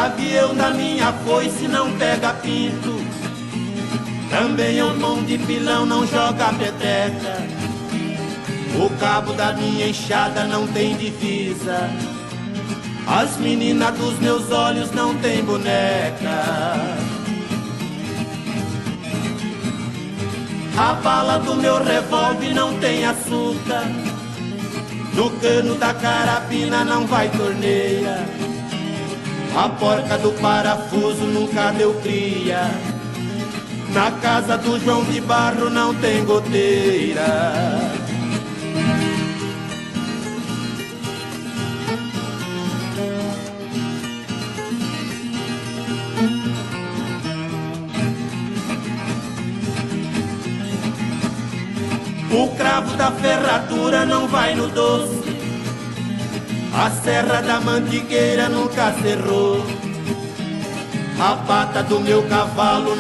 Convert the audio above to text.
gavião da minha foice não pega pinto, também o mão de pilão não joga peteca. O cabo da minha enxada não tem divisa, as meninas dos meus olhos não tem boneca. A bala do meu revólver não tem açúcar, no cano da carabina não vai torneia, a porca do parafuso nunca deu cria, na casa do João de Barro não tem goteira. O cravo da ferradura não vai no doce, a serra da mandigueira nunca cerrou, a pata do meu cavalo